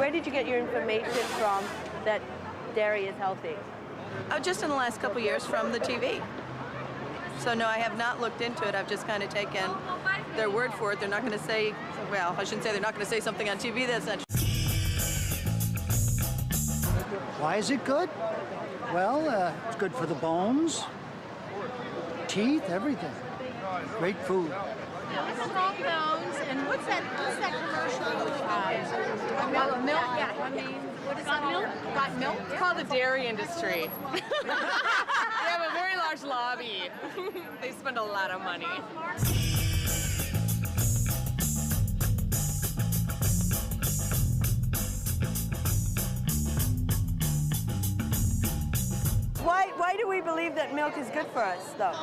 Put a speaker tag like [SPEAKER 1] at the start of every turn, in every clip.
[SPEAKER 1] Where did you get your information from that dairy is healthy?
[SPEAKER 2] Oh, just in the last couple years from the TV. So no, I have not looked into it. I've just kind of taken their word for it. They're not going to say, well, I shouldn't say they're not going to say something on TV that's not true.
[SPEAKER 3] Why is it good? Well, it's good for the bones, teeth, everything. Great food.
[SPEAKER 4] Strong bones, and what's that commercial with milk? Yeah, I mean, what is that? Milk? Got milk?
[SPEAKER 5] It's called the dairy industry. They have a very large lobby. They spend a lot of money.
[SPEAKER 1] Why do we believe that milk is good for us, though?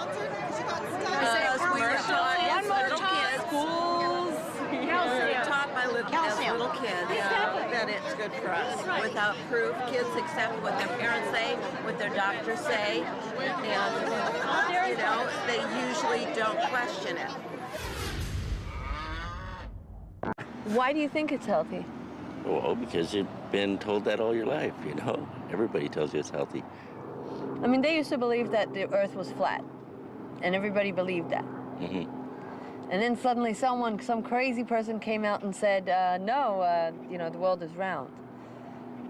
[SPEAKER 2] We were taught as little kids, schools, we were taught by as little kids that it's good for us. Without proof, kids accept what their parents say, what their doctors say, and, you know, they usually don't question it.
[SPEAKER 1] Why do you think it's healthy?
[SPEAKER 6] Well, because you've been told that all your life, you know. Everybody tells you it's healthy.
[SPEAKER 1] I mean, they used to believe that the earth was flat, and everybody believed that.
[SPEAKER 6] Mm-hmm.
[SPEAKER 1] And then suddenly some crazy person came out and said, no, you know, the world is round.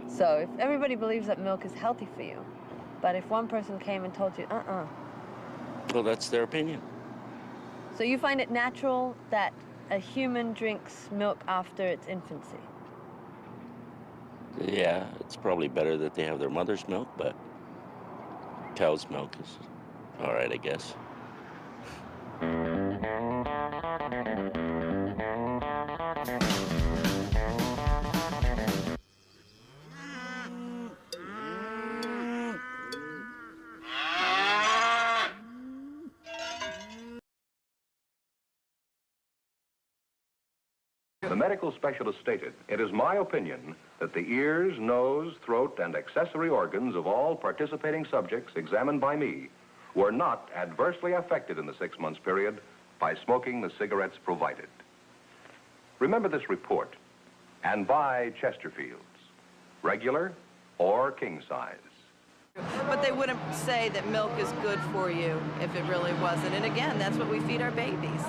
[SPEAKER 1] So if everybody believes that milk is healthy for you, but if one person came and told you,
[SPEAKER 6] Well, that's their opinion.
[SPEAKER 1] So you find it natural that a human drinks milk after its infancy?
[SPEAKER 6] Yeah, it's probably better that they have their mother's milk, but cow's milk is all right, I guess.
[SPEAKER 7] The medical specialist stated, "It is my opinion that the ears, nose, throat, and accessory organs of all participating subjects examined by me were not adversely affected in the 6 months period by smoking the cigarettes provided." Remember this report and buy Chesterfields, regular or king size.
[SPEAKER 2] But they wouldn't say that milk is good for you if it really wasn't. And again, that's what we feed our babies.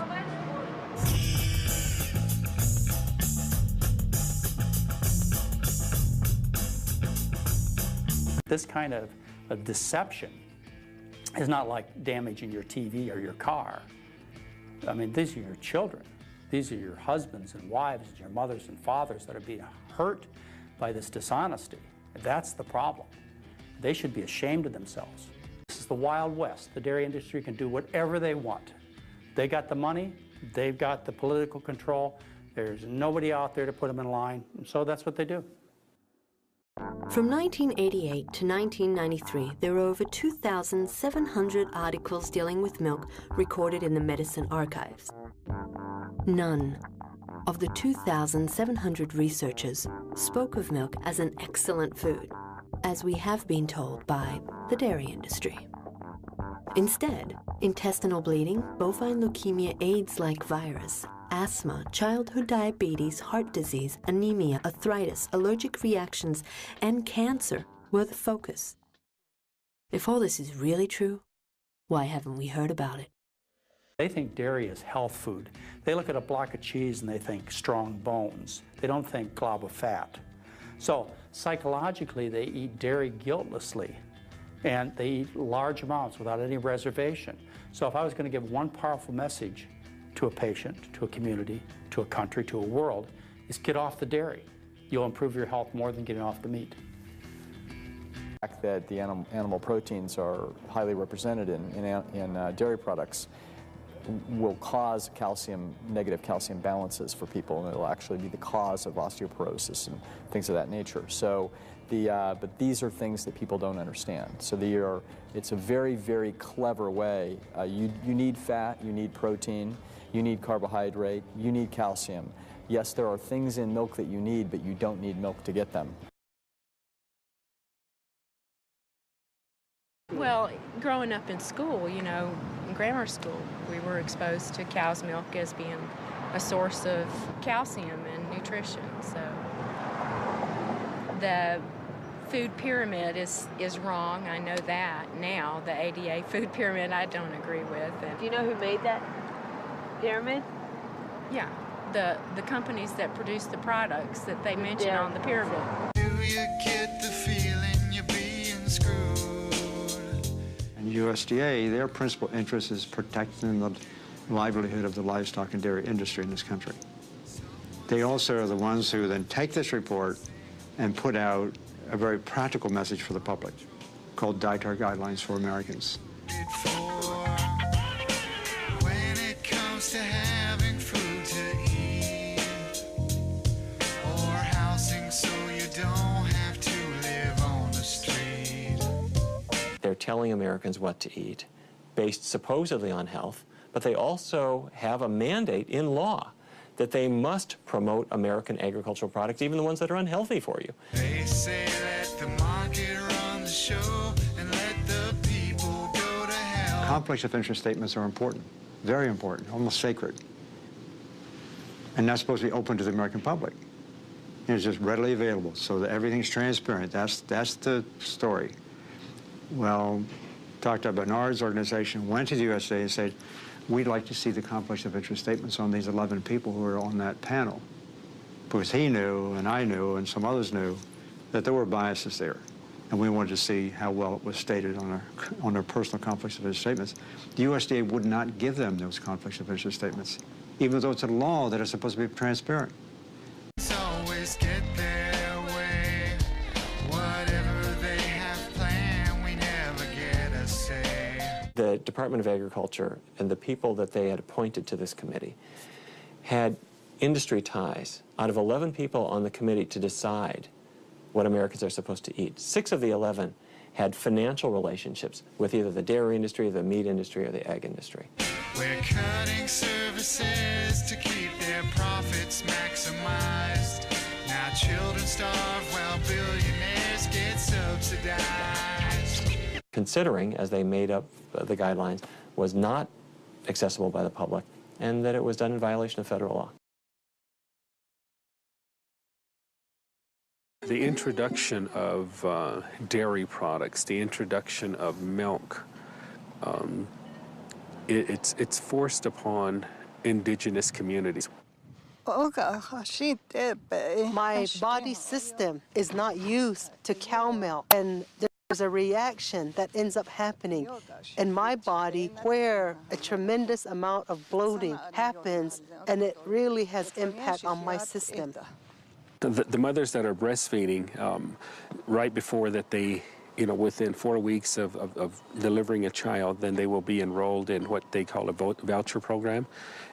[SPEAKER 8] This kind of a deception is not like damaging your TV or your car. I mean, these are your children. These are your husbands and wives, and your mothers and fathers that are being hurt by this dishonesty. That's the problem. They should be ashamed of themselves. This is the Wild West. The dairy industry can do whatever they want. They got the money, they've got the political control, there's nobody out there to put them in line, and so that's what they do.
[SPEAKER 9] From 1988 to 1993, there were over 2,700 articles dealing with milk recorded in the medicine archives. None of the 2,700 researchers spoke of milk as an excellent food, as we have been told by the dairy industry. Instead, intestinal bleeding, bovine leukemia, AIDS-like virus, asthma, childhood diabetes, heart disease, anemia, arthritis, allergic reactions, and cancer were the focus. If all this is really true, why haven't we heard about it?
[SPEAKER 8] They think dairy is health food. They look at a block of cheese and they think strong bones. They don't think glob of fat. So psychologically, they eat dairy guiltlessly, and they eat large amounts without any reservation. So if I was going to give one powerful message to a patient, to a community, to a country, to a world, is get off the dairy. You'll improve your health more than getting off the meat.
[SPEAKER 10] The fact that the animal proteins are highly represented in dairy products will cause negative calcium balances for people, and it'll actually be the cause of osteoporosis and things of that nature. So, but these are things that people don't understand. So it's a very, very clever way. You need fat, you need protein, you need carbohydrate, you need calcium. Yes, there are things in milk that you need, but you don't need milk to get them.
[SPEAKER 4] Well, growing up in school, you know, in grammar school, we were exposed to cow's milk as being a source of calcium and nutrition. So The food pyramid is wrong. I know that now. The ADA food pyramid I don't agree with. And
[SPEAKER 1] Do you know who made that pyramid?
[SPEAKER 4] yeah, the companies that produce the products that they mention on the pyramid.
[SPEAKER 11] Do you get the feeling you're being screwed?
[SPEAKER 12] And USDA, their principal interest is protecting the livelihood of the livestock and dairy industry in this country. They also are the ones who then take this report and put out a very practical message for the public called Dietary Guidelines for Americans.
[SPEAKER 11] When it comes to having food to eat or housing so you don't have to live on the street.
[SPEAKER 13] They're telling Americans what to eat based supposedly on health, but they also have a mandate in law that they must promote American agricultural products, even the ones that are unhealthy for you.
[SPEAKER 11] They say let the market run the show and let the people go to hell.
[SPEAKER 12] Conflicts of interest statements are important, very important, almost sacred. And that's supposed to be open to the American public. It's just readily available so that everything's transparent. That's the story. Well, Dr. Bernard's organization went to the USDA and said, we'd like to see the conflicts of interest statements on these 11 people who were on that panel. Because he knew, and I knew, and some others knew, that there were biases there. And we wanted to see how well it was stated on their personal conflicts of interest statements. The USDA would not give them those conflicts of interest statements, even though it's a law that is supposed to be transparent.
[SPEAKER 11] It's always get their way. Whatever they have planned, we never get a say.
[SPEAKER 13] The Department of Agriculture and the people that they had appointed to this committee had industry ties. Out of 11 people on the committee to decide what Americans are supposed to eat, 6 of the 11 had financial relationships with either the dairy industry, the meat industry, or the egg industry.
[SPEAKER 11] We're cutting services to keep their profits maximized. Now children starve while billionaires get subsidized.
[SPEAKER 13] Considering, as they made up the guidelines, was not accessible by the public, and that it was done in violation of federal law.
[SPEAKER 14] The introduction of dairy products, the introduction of milk, it's forced upon indigenous communities.
[SPEAKER 15] My body system is not used to cow milk, and there's a reaction that ends up happening in my body where a tremendous amount of bloating happens, and it really has impact on my system.
[SPEAKER 14] The mothers that are breastfeeding, right before that they, within 4 weeks of delivering a child, then they will be enrolled in what they call a voucher program.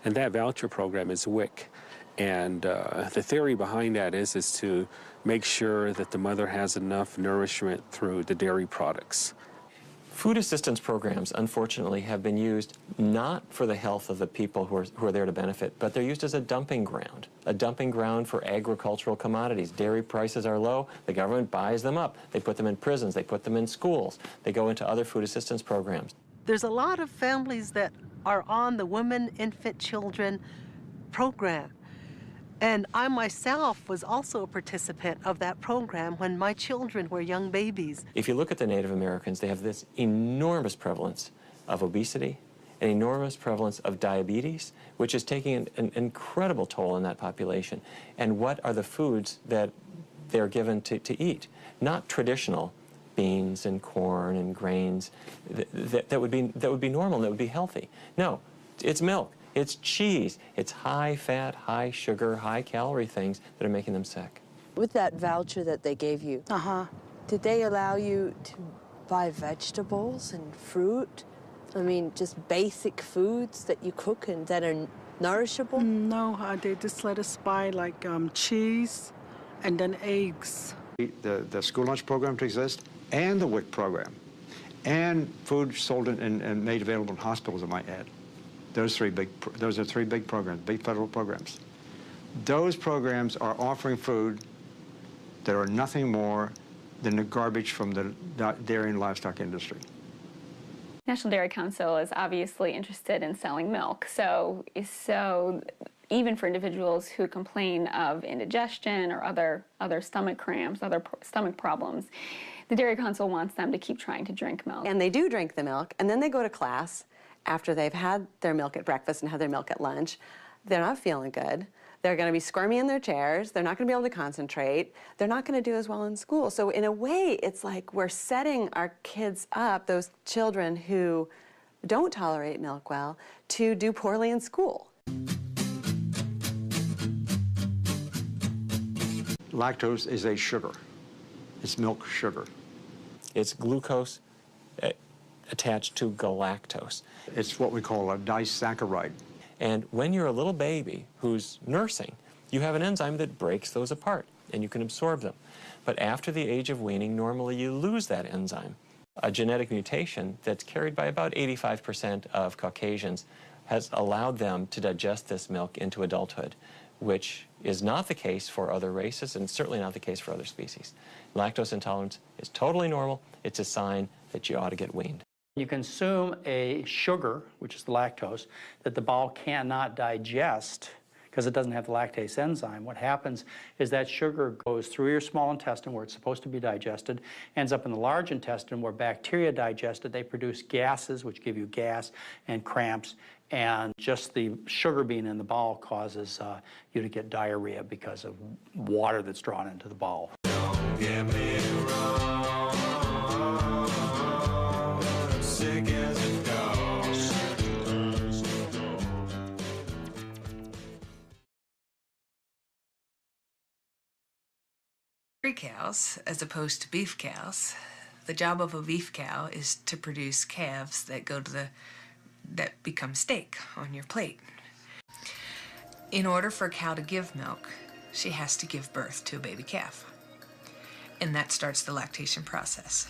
[SPEAKER 14] And that voucher program is WIC. And the theory behind that is to make sure that the mother has enough nourishment through the dairy products.
[SPEAKER 13] Food assistance programs, unfortunately, have been used not for the health of the people who are there to benefit, but they're used as a dumping ground for agricultural commodities. Dairy prices are low, the government buys them up. They put them in prisons, they put them in schools, they go into other food assistance programs.
[SPEAKER 15] There's a lot of families that are on the Women, Infant, Children program. And I myself was also a participant of that program when my children were young babies.
[SPEAKER 13] If you look at the Native Americans, they have this enormous prevalence of obesity, an enormous prevalence of diabetes, which is taking an incredible toll on that population. And what are the foods that they're given to eat? Not traditional beans and corn and grains that would be normal and that would be healthy. No, it's milk. It's cheese. It's high-fat, high-sugar, high-calorie things that are making them sick.
[SPEAKER 1] With that voucher that they gave you, did they allow you to buy vegetables and fruit? I mean, just basic foods that you cook and that are nourishable?
[SPEAKER 16] No, they just let us buy like cheese and then eggs.
[SPEAKER 12] The school lunch program to exist, and the WIC program, and food sold and made available in hospitals, I might add. Those are 3 big programs, big federal programs. Those programs are offering food that are nothing more than the garbage from the dairy and livestock industry.
[SPEAKER 17] National Dairy Council is obviously interested in selling milk, so even for individuals who complain of indigestion or other stomach cramps, other stomach problems, the Dairy Council wants them to keep trying to drink milk.
[SPEAKER 18] And they do drink the milk, and then they go to class after they've had their milk at breakfast and had their milk at lunch. They're not feeling good. They're going to be squirmy in their chairs. They're not going to be able to concentrate. They're not going to do as well in school. So in a way, it's like we're setting our kids up, those children who don't tolerate milk well, to do poorly in school.
[SPEAKER 12] Lactose is a sugar. It's milk sugar.
[SPEAKER 13] It's glucose attached to galactose.
[SPEAKER 12] It's what we call a disaccharide.
[SPEAKER 13] And when you're a little baby who's nursing, you have an enzyme that breaks those apart, and you can absorb them. But after the age of weaning, normally you lose that enzyme. A genetic mutation that's carried by about 85% of Caucasians has allowed them to digest this milk into adulthood, which is not the case for other races and certainly not the case for other species. Lactose intolerance is totally normal. It's a sign that you ought to get weaned.
[SPEAKER 8] You consume a sugar, which is the lactose, that the bowel cannot digest because it doesn't have the lactase enzyme. What happens is that sugar goes through your small intestine where it's supposed to be digested, ends up in the large intestine where bacteria digest it. They produce gases, which give you gas and cramps, and just the sugar being in the bowel causes you to get diarrhea because of water that's drawn into the bowel.
[SPEAKER 11] Don't get me wrong, sick as it goes.
[SPEAKER 19] Dairy cows, as opposed to beef cows, the job of a beef cow is to produce calves that that become steak on your plate. In order for a cow to give milk, she has to give birth to a baby calf. And that starts the lactation process.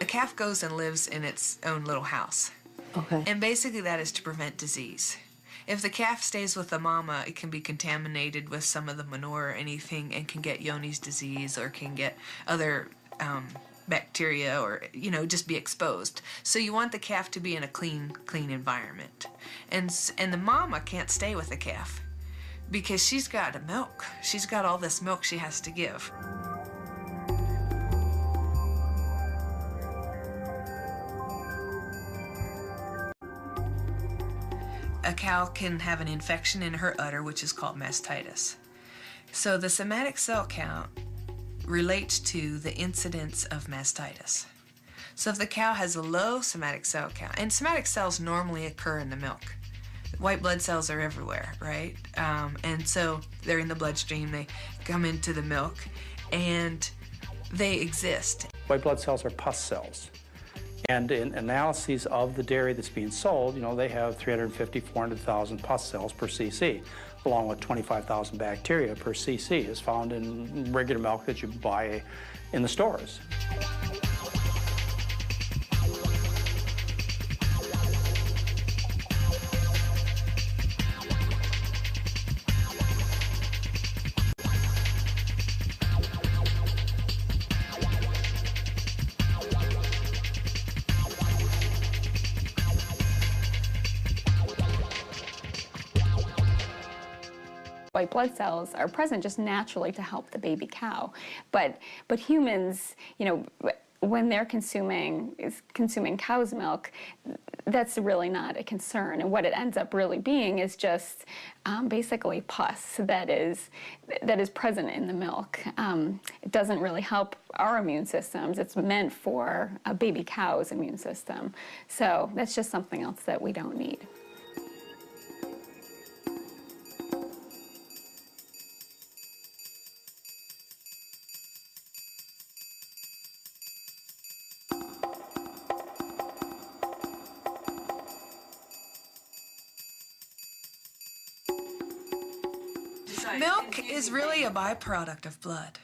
[SPEAKER 19] A calf goes and lives in its own little house.
[SPEAKER 18] Okay.
[SPEAKER 19] And basically that is to prevent disease. If the calf stays with the mama, it can be contaminated with some of the manure or anything and can get Johne's disease or can get other bacteria or, you know, just be exposed. So you want the calf to be in a clean environment. And the mama can't stay with the calf because she's got to milk. She's got all this milk she has to give. A cow can have an infection in her udder, which is called mastitis. So the somatic cell count relates to the incidence of mastitis. So if the cow has a low somatic cell count, and somatic cells normally occur in the milk. White blood cells are everywhere, right? And so they're in the bloodstream, they come into the milk, and they exist.
[SPEAKER 8] White blood cells are pus cells. And in analyses of the dairy that's being sold, you know, they have 350, 400,000 pus cells per cc, along with 25,000 bacteria per cc is found in regular milk that you buy in the stores.
[SPEAKER 17] White blood cells are present just naturally to help the baby cow, but humans, you know, when they're consuming cow's milk, that's really not a concern. And what it ends up really being is just basically pus that is present in the milk. It doesn't really help our immune systems. It's meant for a baby cow's immune system. So that's just something else that we don't need.
[SPEAKER 19] Milk is really a byproduct of blood.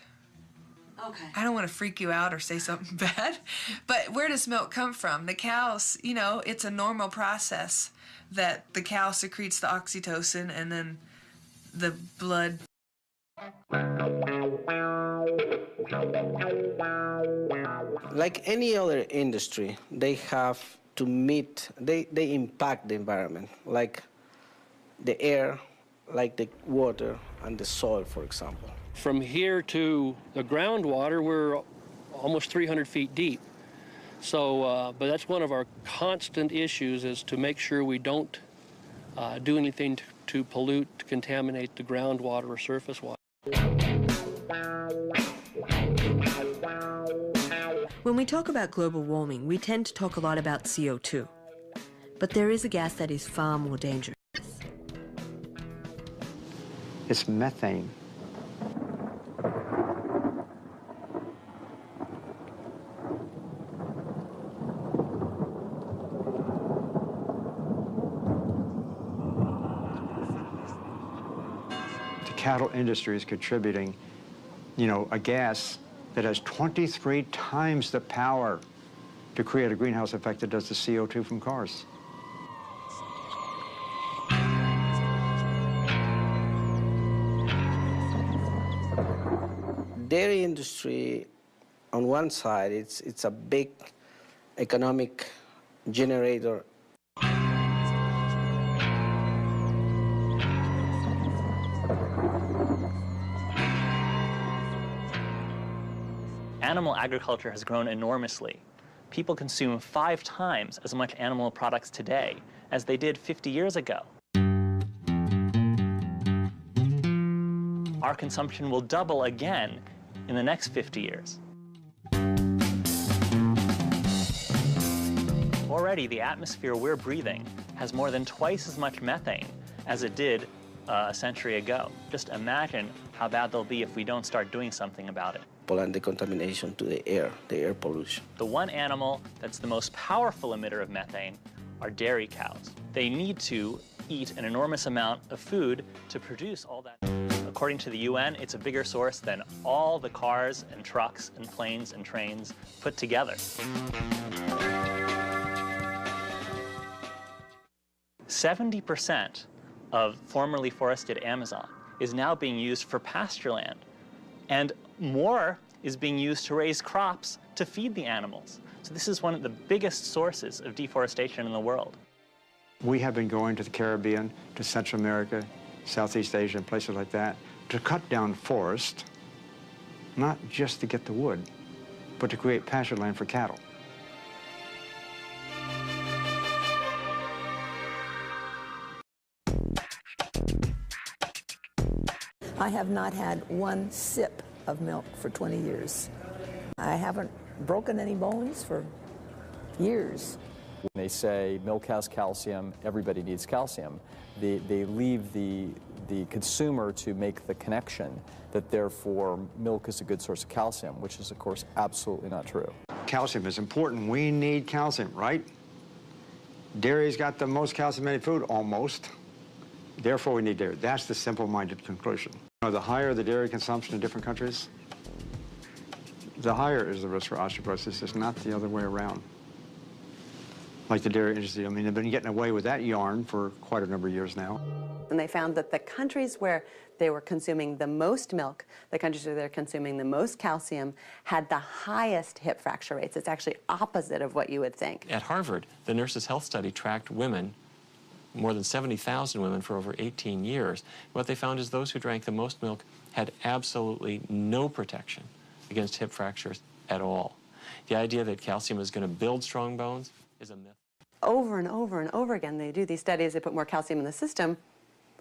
[SPEAKER 18] Okay.
[SPEAKER 19] I don't want to freak you out or say something bad, but where does milk come from? The cows, you know, it's a normal process that the cow secretes the oxytocin and then the blood
[SPEAKER 20] Like any other industry, they have to meet, they impact the environment, like the air, like the water and the soil, for example.
[SPEAKER 21] From here to the groundwater, we're almost 300 feet deep. So, but that's one of our constant issues, is to make sure we don't do anything to pollute, to contaminate the groundwater or surface water.
[SPEAKER 9] When we talk about global warming, we tend to talk a lot about CO2. But there is a gas that is far more dangerous.
[SPEAKER 12] It's methane. The cattle industry is contributing, a gas that has 23 times the power to create a greenhouse effect that does the CO2 from cars.
[SPEAKER 20] Dairy industry, on one side, it's a big economic generator.
[SPEAKER 22] Animal agriculture has grown enormously. People consume 5 times as much animal products today as they did 50 years ago. Our consumption will double again in the next 50 years. Already, the atmosphere we're breathing has more than twice as much methane as it did a century ago. Just imagine how bad they'll be if we don't start doing something about it.
[SPEAKER 20] And the contamination to the air pollution.
[SPEAKER 22] The one animal that's the most powerful emitter of methane are dairy cows. They need to eat an enormous amount of food to produce all that. According to the UN, it's a bigger source than all the cars and trucks and planes and trains put together. 70% of formerly forested Amazon is now being used for pasture land. And more is being used to raise crops to feed the animals. So this is one of the biggest sources of deforestation in the world.
[SPEAKER 12] We have been going to the Caribbean, to Central America, Southeast Asia, and places like that, to cut down forest, not just to get the wood, but to create pasture land for cattle.
[SPEAKER 23] I have not had one sip of milk for 20 years. I haven't broken any bones for years.
[SPEAKER 10] When they say milk has calcium, everybody needs calcium, they leave the consumer to make the connection that therefore milk is a good source of calcium, which is, of course, absolutely not true.
[SPEAKER 12] Calcium is important. We need calcium, right? Dairy's got the most calcium-added food, almost. Therefore, we need dairy. That's the simple-minded conclusion. The higher the dairy consumption in different countries, the higher is the risk for osteoporosis. It's not the other way around. Like the dairy industry, I mean, they've been getting away with that yarn for quite a number of years now.
[SPEAKER 18] And they found that the countries where they were consuming the most milk, the countries where they're consuming the most calcium, had the highest hip fracture rates. It's actually opposite of what you would think.
[SPEAKER 13] At Harvard, the Nurses' Health Study tracked women, more than 70,000 women for over 18 years. What they found is those who drank the most milk had absolutely no protection against hip fractures at all. The idea that calcium is going to build strong bones is a myth.
[SPEAKER 18] Over and over and over again, they do these studies, they put more calcium in the system,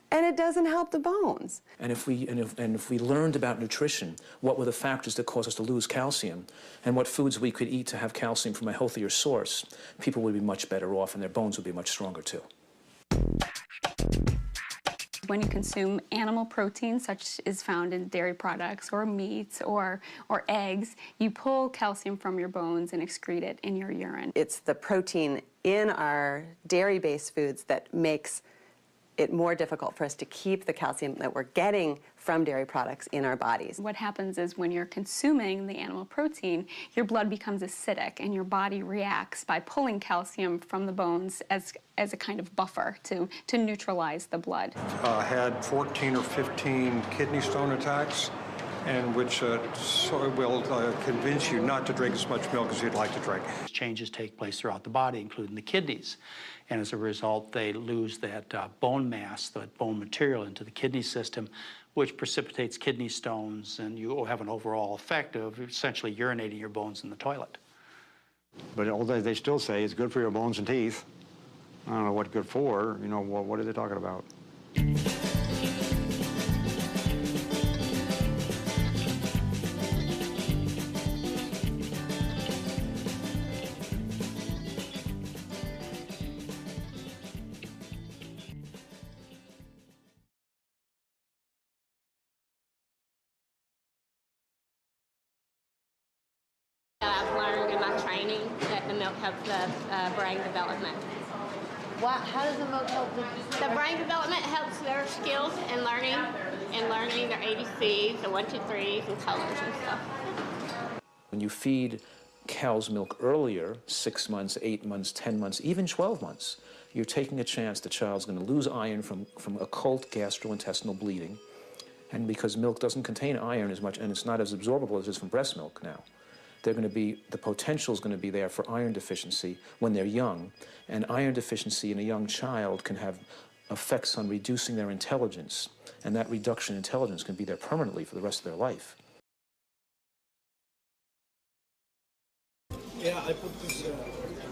[SPEAKER 18] and it doesn't help the bones.
[SPEAKER 24] And if we learned about nutrition, what were the factors that cause us to lose calcium, and what foods we could eat to have calcium from a healthier source, people would be much better off and their bones would be much stronger too.
[SPEAKER 17] When you consume animal protein, such as found in dairy products or meats or eggs, you pull calcium from your bones and excrete it in your urine.
[SPEAKER 18] It's the protein in our dairy-based foods that makes it more difficult for us to keep the calcium that we're getting from dairy products in our bodies.
[SPEAKER 17] What happens is when you're consuming the animal protein, your blood becomes acidic and your body reacts by pulling calcium from the bones as a kind of buffer to neutralize the blood.
[SPEAKER 3] Had 14 or 15 kidney stone attacks, and which will convince you not to drink as much milk as you'd like to drink.
[SPEAKER 8] Changes take place throughout the body, including the kidneys. And as a result, they lose that bone mass, that bone material into the kidney system, which precipitates kidney stones, and you have an overall effect of essentially urinating your bones in the toilet.
[SPEAKER 12] But although they still say it's good for your bones and teeth, I don't know what good for, you know, what are they talking about?
[SPEAKER 5] I've learned in my training that the milk helps the brain development.
[SPEAKER 1] How does the milk help
[SPEAKER 5] the brain development? Helps their skills and learning their ABCs, the 1, 2, 3s, and colors and stuff.
[SPEAKER 24] When you feed cow's milk earlier, 6 months, 8 months, 10 months, even 12 months, you're taking a chance the child's going to lose iron from occult gastrointestinal bleeding. And because milk doesn't contain iron as much, and it's not as absorbable as it is from breast milk now, the potential is going to be there for iron deficiency when they're young. And iron deficiency in a young child can have effects on reducing their intelligence. And that reduction in intelligence can be there permanently for the rest of their life.
[SPEAKER 6] Yeah, I put this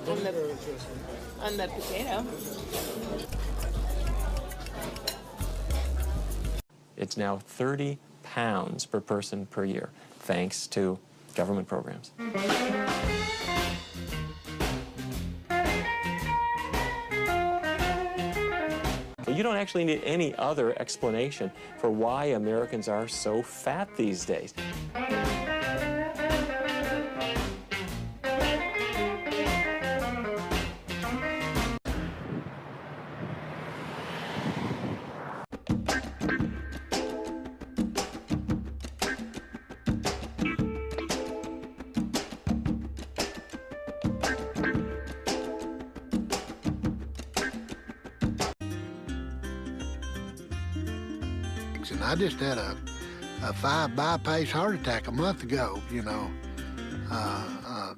[SPEAKER 5] on the potato.
[SPEAKER 13] It's now 30 pounds per person per year, thanks to government programs. You don't actually need any other explanation for why Americans are so fat these days.
[SPEAKER 6] And I just had a 5 bypass heart attack a month ago, you know. I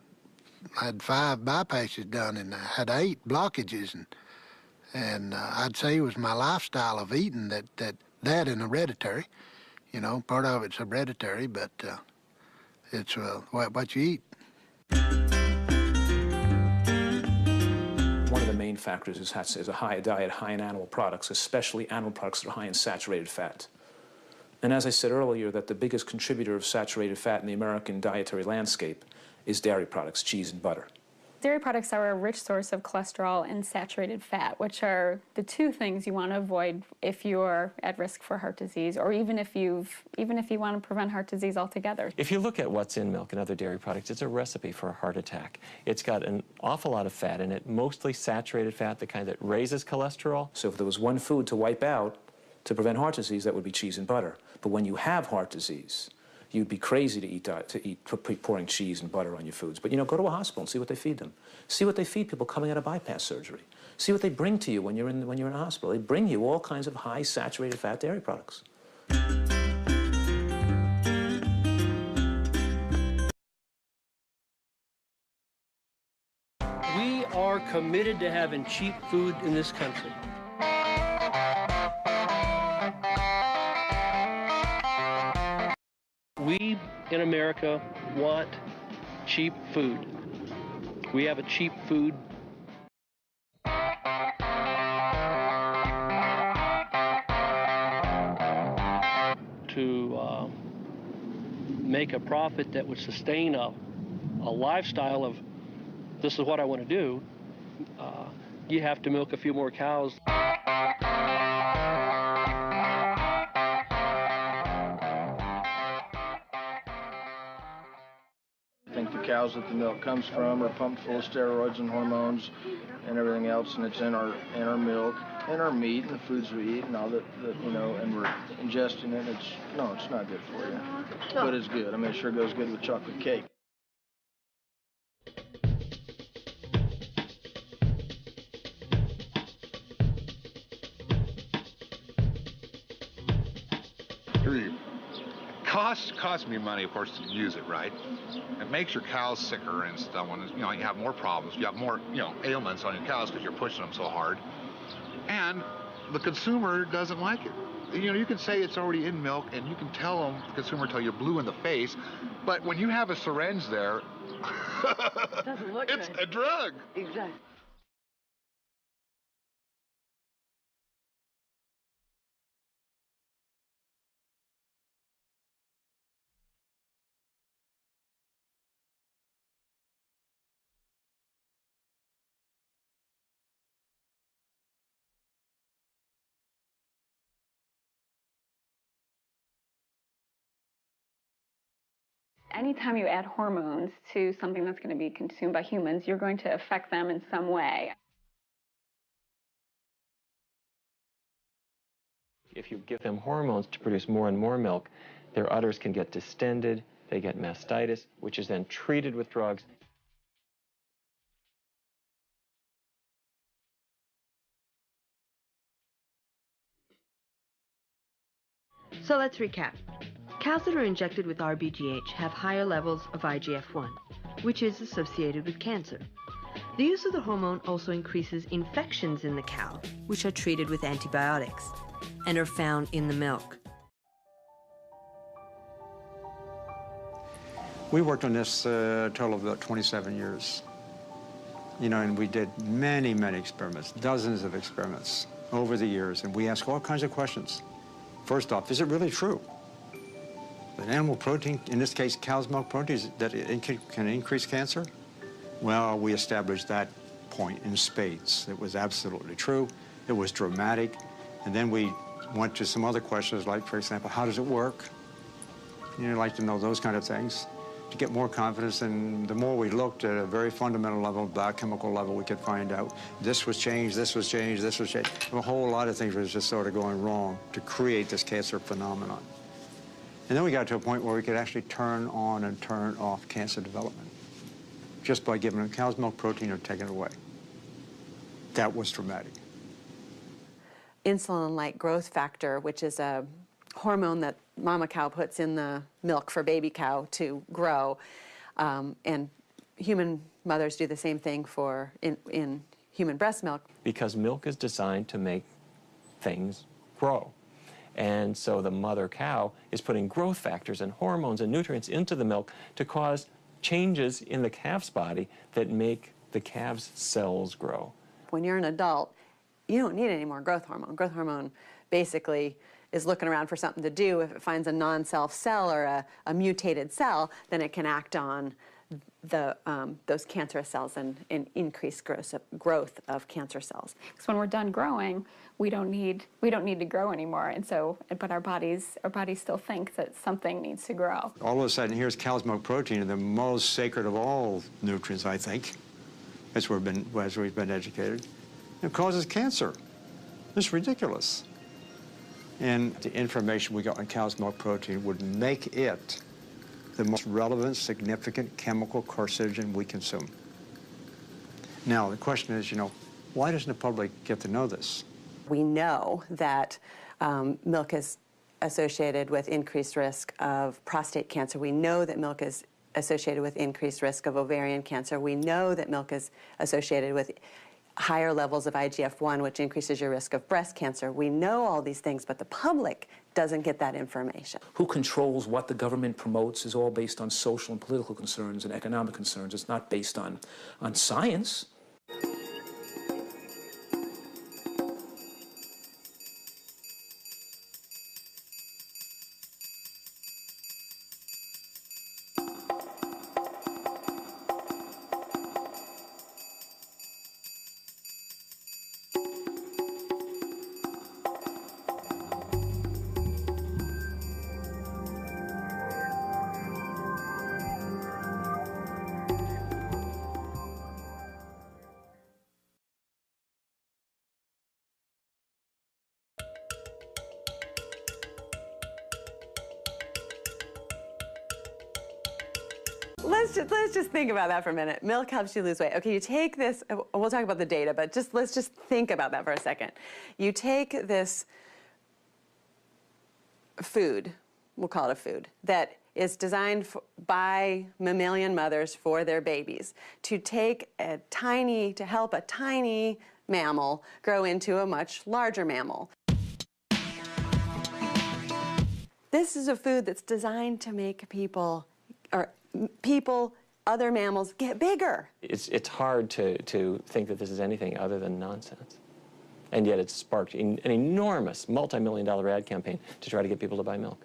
[SPEAKER 6] had 5 bypasses done and I had 8 blockages, and I'd say it was my lifestyle of eating that and hereditary. You know, part of it's hereditary, but it's what you eat.
[SPEAKER 24] One of the main factors is a diet high in animal products, especially animal products that are high in saturated fat. And as I said earlier, that the biggest contributor of saturated fat in the American dietary landscape is dairy products, cheese and butter.
[SPEAKER 17] Dairy products are a rich source of cholesterol and saturated fat, which are the two things you want to avoid if you're at risk for heart disease, or even if you want to prevent heart disease altogether.
[SPEAKER 13] If you look at what's in milk and other dairy products, it's a recipe for a heart attack. It's got an awful lot of fat in it, mostly saturated fat, the kind that raises cholesterol.
[SPEAKER 24] So if there was one food to wipe out to prevent heart disease, that would be cheese and butter. But when you have heart disease, you'd be crazy to eat pouring cheese and butter on your foods. But, you know, go to a hospital and see what they feed them. See what they feed people coming out of bypass surgery. See what they bring to you when you're in a hospital. They bring you all kinds of high saturated fat dairy products.
[SPEAKER 21] We are committed to having cheap food in this country. We in America want cheap food. We have a cheap food. To make a profit that would sustain a lifestyle of this is what I want to do, you have to milk a few more cows.
[SPEAKER 7] I think the cows that the milk comes from are pumped full of steroids and hormones and everything else, and it's in our milk. And our meat and the foods we eat and all that, you know, and we're ingesting it, it's not good for you.
[SPEAKER 1] No.
[SPEAKER 7] But it's good. I mean, it sure goes good with chocolate cake.
[SPEAKER 2] Costs me money, of course, to use it, right? It makes your cows sicker and stuff. When, you know, you have more problems, you have more, you know, ailments on your cows because you're pushing them so hard. And the consumer doesn't like it. You know, you can say it's already in milk, and you can tell them, the consumer tell you blue in the face, but when you have a syringe there,
[SPEAKER 1] It doesn't look
[SPEAKER 2] it's
[SPEAKER 1] good.
[SPEAKER 2] a drug.
[SPEAKER 1] Exactly.
[SPEAKER 17] Anytime you add hormones to something that's going to be consumed by humans, you're going to affect them in some way.
[SPEAKER 13] If you give them hormones to produce more and more milk, their udders can get distended, they get mastitis, which is then treated with drugs.
[SPEAKER 9] So let's recap. Cows that are injected with RBGH have higher levels of IGF-1, which is associated with cancer. The use of the hormone also increases infections in the cow, which are treated with antibiotics and are found in the milk.
[SPEAKER 12] We worked on this a total of about 27 years. You know, and we did many, many experiments, dozens of experiments over the years, and we asked all kinds of questions. First off, is it really true that animal protein, in this case cow's milk protein, that it can increase cancer? Well, we established that point in spades. It was absolutely true. It was dramatic. And then we went to some other questions, like, for example, how does it work? You'd like to know those kind of things to get more confidence. And the more we looked at a very fundamental level, biochemical level, we could find out this was changed, this was changed, this was changed. A whole lot of things was just sort of going wrong to create this cancer phenomenon. And then we got to a point where we could actually turn on and turn off cancer development just by giving them cow's milk protein or taking it away. That was dramatic.
[SPEAKER 18] Insulin-like growth factor, which is a hormone that mama cow puts in the milk for baby cow to grow, and human mothers do the same thing for in human breast milk.
[SPEAKER 13] Because milk is designed to make things grow. And so the mother cow is putting growth factors and hormones and nutrients into the milk to cause changes in the calf's body that make the calf's cells grow.
[SPEAKER 18] When you're an adult, you don't need any more growth hormone. Growth hormone basically is looking around for something to do. If it finds a non-self cell or a mutated cell, then it can act on those cancerous cells and increase growth of cancer cells.
[SPEAKER 17] Because when we're done growing, we don't need to grow anymore, and so, but our bodies still think that something needs to grow.
[SPEAKER 12] All of a sudden, here's cow's milk protein, the most sacred of all nutrients, I think, as we've been educated. It causes cancer. It's ridiculous. And the information we got on cow's milk protein would make it the most relevant, significant chemical carcinogen we consume. Now, the question is, you know, why doesn't the public get to know this?
[SPEAKER 18] We know that milk is associated with increased risk of prostate cancer. We know that milk is associated with increased risk of ovarian cancer. We know that milk is associated with higher levels of IGF-1, which increases your risk of breast cancer. We know all these things, but the public doesn't get that information.
[SPEAKER 24] Who controls what the government promotes is all based on social and political concerns and economic concerns. It's not based on science.
[SPEAKER 18] Let's just think about that for a minute. Milk helps you lose weight. Okay, you take this, we'll talk about the data, but let's just think about that for a second. You take this food, we'll call it a food, that is designed by mammalian mothers for their babies to help a tiny mammal grow into a much larger mammal. This is a food that's designed to make other mammals get bigger.
[SPEAKER 13] It's hard to think that this is anything other than nonsense. And yet it's sparked an enormous multi-million-dollar ad campaign to try to get people to buy milk.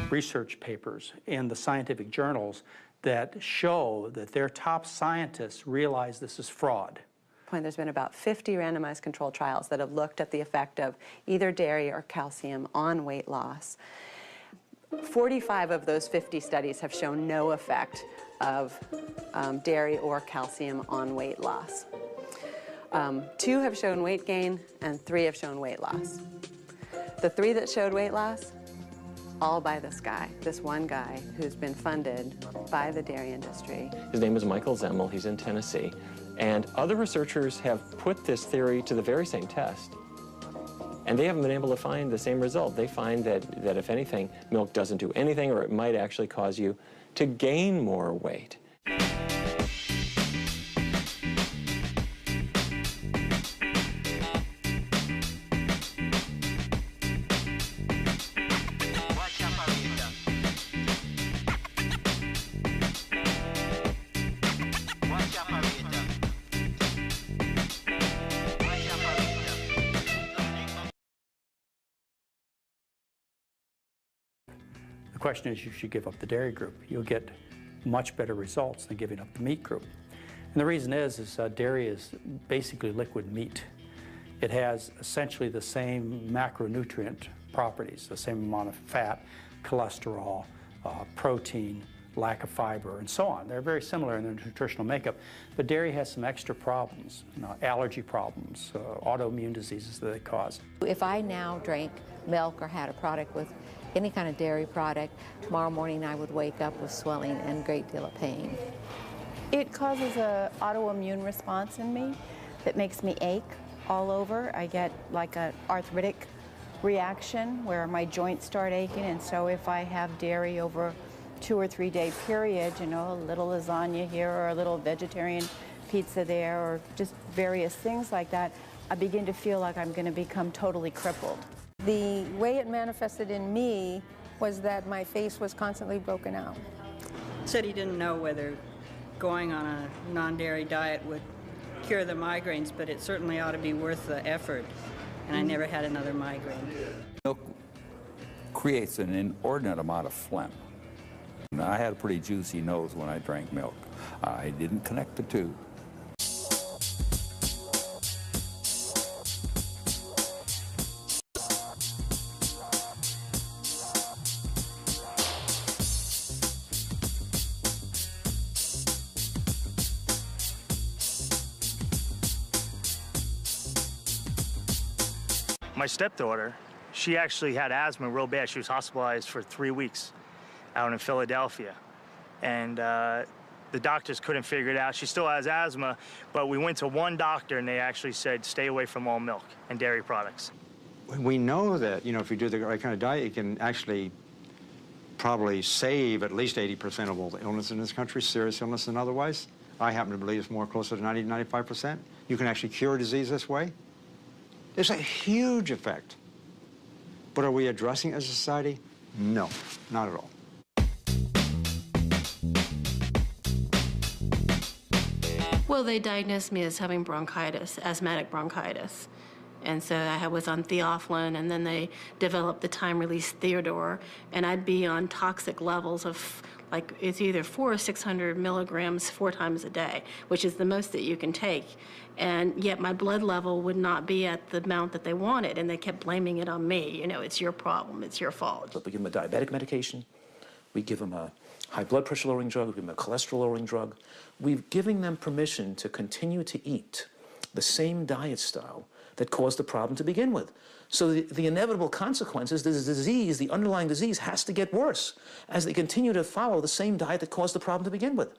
[SPEAKER 8] Research papers in the scientific journals that show that their top scientists realize this is fraud.
[SPEAKER 18] There's been about 50 randomized controlled trials that have looked at the effect of either dairy or calcium on weight loss. 45 of those 50 studies have shown no effect of dairy or calcium on weight loss. 2 have shown weight gain, and 3 have shown weight loss. The 3 that showed weight loss, all by this one guy who's been funded by the dairy industry.
[SPEAKER 13] His name is Michael Zemmel. He's in Tennessee. And other researchers have put this theory to the very same test. And they haven't been able to find the same result. They find that if anything, milk doesn't do anything, or it might actually cause you to gain more weight.
[SPEAKER 8] The question is, you should give up the dairy group. You'll get much better results than giving up the meat group. And the reason is dairy is basically liquid meat. It has essentially the same macronutrient properties, the same amount of fat, cholesterol, protein, lack of fiber, and so on. They're very similar in their nutritional makeup, but dairy has some extra problems, allergy problems, autoimmune diseases that they cause.
[SPEAKER 4] If I now drank milk or had a product with any kind of dairy product, tomorrow morning I would wake up with swelling and a great deal of pain.
[SPEAKER 14] It causes an autoimmune response in me that makes me ache all over. I get like an arthritic reaction where my joints start aching, and so if I have dairy over a 2 or 3 day period, a little lasagna here or a little vegetarian pizza there, or just various things like that, I begin to feel like I'm going to become totally crippled.
[SPEAKER 15] The way it manifested in me was that my face was constantly broken out.
[SPEAKER 16] Said he didn't know whether going on a non-dairy diet would cure the migraines, but it certainly ought to be worth the effort, and I never had another migraine.
[SPEAKER 25] Milk creates an inordinate amount of phlegm. I had a pretty juicy nose when I drank milk. I didn't connect the two.
[SPEAKER 26] My stepdaughter, she actually had asthma real bad. She was hospitalized for 3 weeks out in Philadelphia. And the doctors couldn't figure it out. She still has asthma, but we went to one doctor and they actually said, stay away from all milk and dairy products.
[SPEAKER 12] We know that, if you do the right kind of diet, you can actually probably save at least 80% of all the illness in this country, serious illness and otherwise. I happen to believe it's more closer to 90, 95%. You can actually cure disease this way. There's a huge effect. But are we addressing it as a society? No, not at all.
[SPEAKER 27] Well, they diagnosed me as having bronchitis, asthmatic bronchitis. And so I was on theophylline, and then they developed the time-release Theodore, and I'd be on toxic levels of, it's either 400 or 600 milligrams 4 times a day, which is the most that you can take. And yet my blood level would not be at the amount that they wanted, and they kept blaming it on me. It's your problem, it's your fault.
[SPEAKER 24] We give them a diabetic medication, we give them a high blood pressure lowering drug, we give them a cholesterol lowering drug. We're giving them permission to continue to eat the same diet style, that caused the problem to begin with. So the inevitable consequence is this disease, the underlying disease, has to get worse as they continue to follow the same diet that caused the problem to begin with.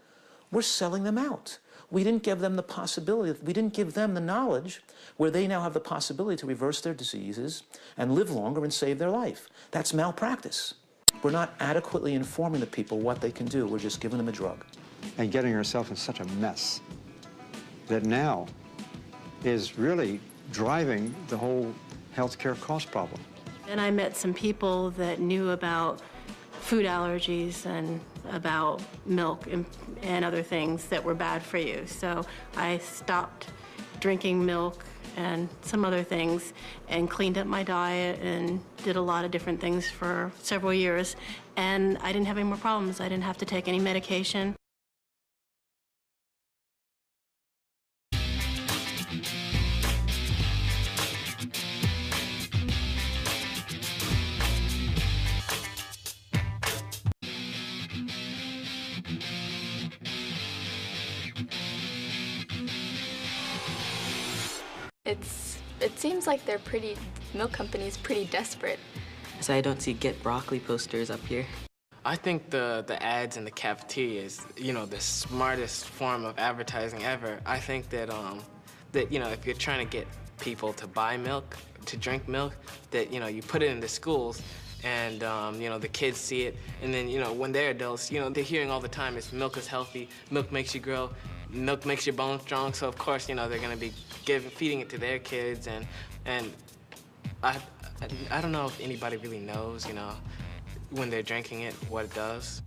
[SPEAKER 24] We're selling them out. We didn't give them the possibility, we didn't give them the knowledge where they now have the possibility to reverse their diseases and live longer and save their life. That's malpractice. We're not adequately informing the people what they can do. We're just giving them a drug.
[SPEAKER 12] And getting herself in such a mess that now is really driving the whole healthcare cost problem.
[SPEAKER 27] And I met some people that knew about food allergies and about milk and other things that were bad for you. So I stopped drinking milk and some other things and cleaned up my diet and did a lot of different things for several years. And I didn't have any more problems. I didn't have to take any medication.
[SPEAKER 3] It seems like milk companies pretty desperate.
[SPEAKER 10] So I don't see Get Broccoli posters up here.
[SPEAKER 11] I think the ads in the cafeteria is, the smartest form of advertising ever. I think that, if you're trying to get people to buy milk, to drink milk, that, you put it into schools and, the kids see it. And then, when they're adults, they're hearing all the time, milk is healthy, milk makes you grow, milk makes your bones strong. So, of course, they're going to be feeding it to their kids. And I don't know if anybody really knows, when they're drinking it, what it does.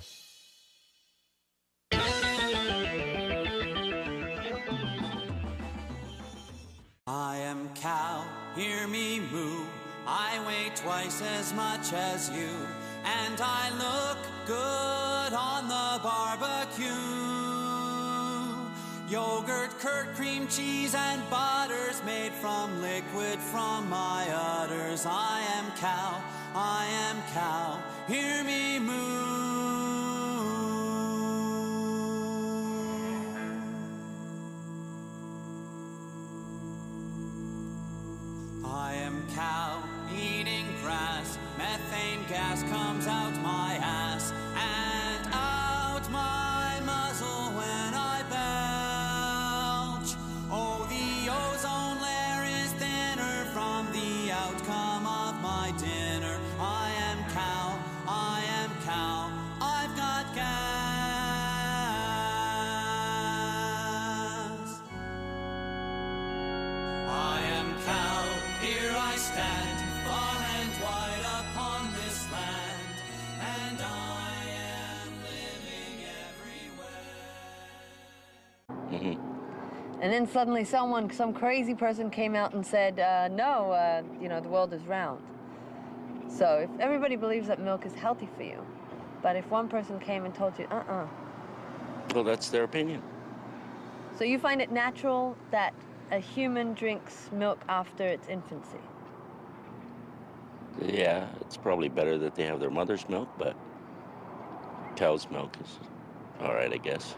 [SPEAKER 19] I am cow, hear me moo. I weigh twice as much as you, and I look good on the barbecue. Yogurt, curd, cream, cheese, and butters made from liquid from my udders. I am cow, hear me moo. I am cow, eating grass, methane gas comes out my ass and out my muzzle when I belch. Oh, the ozone layer is thinner from the outcome of my dinner. I am cow, I've got gas. I am cow, here I stand, far and wide upon this land, and I am living everywhere.
[SPEAKER 1] And then suddenly some crazy person came out and said, no, the world is round. So if everybody believes that milk is healthy for you, but if one person came and told you,
[SPEAKER 20] Well, that's their opinion.
[SPEAKER 1] So you find it natural that a human drinks milk after its infancy?
[SPEAKER 20] Yeah, it's probably better that they have their mother's milk, but cow's milk is all right, I guess.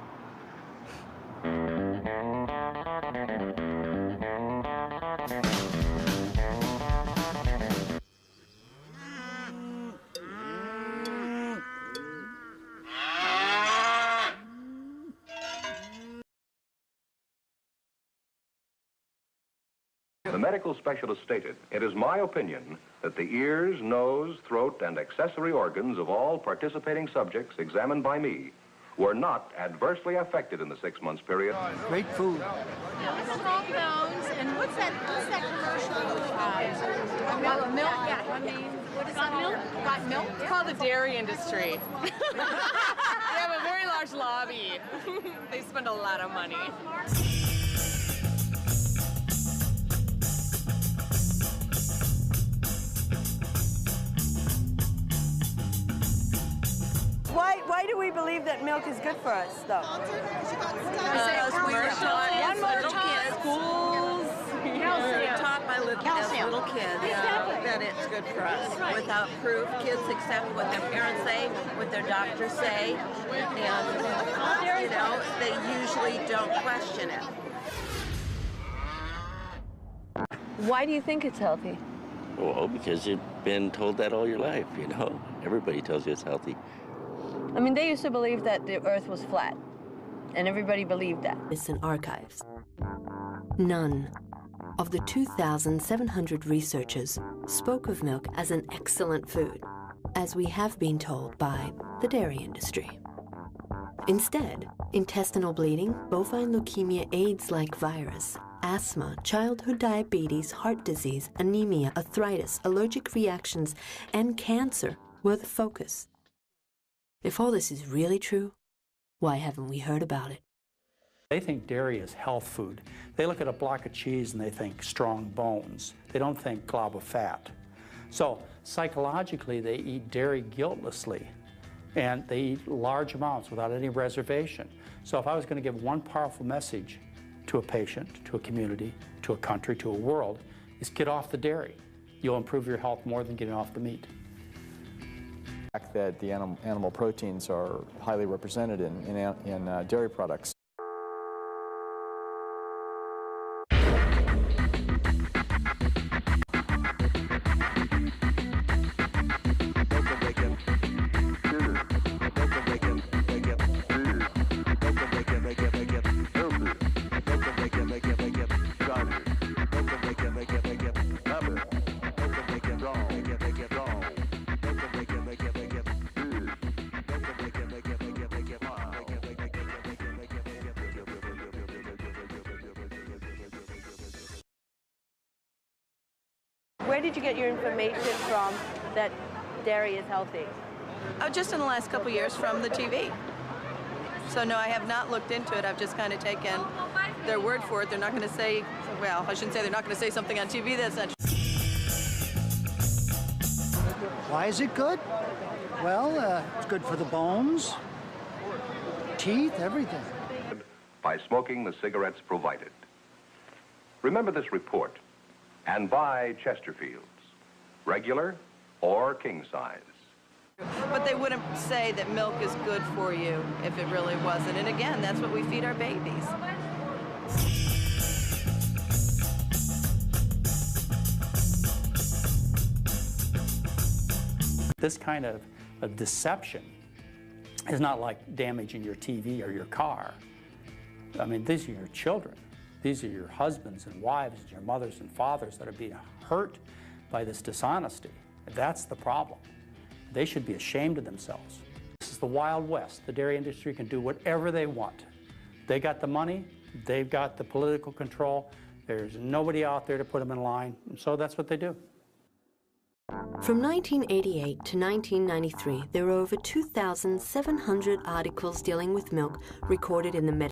[SPEAKER 22] The medical specialist stated, "It is my opinion that the ears, nose, throat, and accessory organs of all participating subjects examined by me were not adversely affected in the 6 months period."
[SPEAKER 6] Great food.
[SPEAKER 23] Strong bones, and what's that commercial? Milk? Yeah, I mean, what is that? Milk? Got milk?
[SPEAKER 28] It's called the dairy industry. They have a very large lobby. They spend a lot of money.
[SPEAKER 29] Why do we believe that milk is good for us, though?
[SPEAKER 28] Because we're taught as little kids, schools, we're taught by as little kids that it's good for us. Without proof, kids accept what their parents say, what their doctors say, and they usually don't question it.
[SPEAKER 1] Why do you think it's healthy?
[SPEAKER 20] Well, because you've been told that all your life, you know. Everybody tells you it's healthy.
[SPEAKER 1] I mean, they used to believe that the earth was flat, and everybody believed that.
[SPEAKER 2] It's in archives. None of the 2,700 researchers spoke of milk as an excellent food, as we have been told by the dairy industry. Instead, intestinal bleeding, bovine leukemia, AIDS-like virus, asthma, childhood diabetes, heart disease, anemia, arthritis, allergic reactions, and cancer were the focus. If all this is really true, why haven't we heard about it?
[SPEAKER 5] They think dairy is health food. They look at a block of cheese and they think strong bones. They don't think glob of fat. So psychologically, they eat dairy guiltlessly, and they eat large amounts without any reservation. So if I was going to give one powerful message to a patient, to a community, to a country, to a world, is get off the dairy. You'll improve your health more than getting off the meat.
[SPEAKER 7] The fact that the animal proteins are highly represented in dairy products.
[SPEAKER 29] Where did you get your information from that dairy is healthy?
[SPEAKER 8] Just in the last couple years from the TV. So no, I have not looked into it. I've just kind of taken their word for it. They're not going to say, well, I shouldn't say they're not going to say something on TV that's not true.
[SPEAKER 9] Why is it good? Well, it's good for the bones, teeth, everything.
[SPEAKER 22] By smoking the cigarettes provided. Remember this report and buy Chesterfields, regular or king size.
[SPEAKER 8] But they wouldn't say that milk is good for you if it really wasn't. And again, that's what we feed our babies.
[SPEAKER 5] This kind of deception is not like damaging your TV or your car. I mean, these are your children. These are your husbands and wives, and your mothers and fathers that are being hurt by this dishonesty. That's the problem. They should be ashamed of themselves. This is the Wild West. The dairy industry can do whatever they want. They got the money, they've got the political control, there's nobody out there to put them in line, and so that's what they do.
[SPEAKER 2] From 1988 to 1993, there were over 2,700 articles dealing with milk recorded in the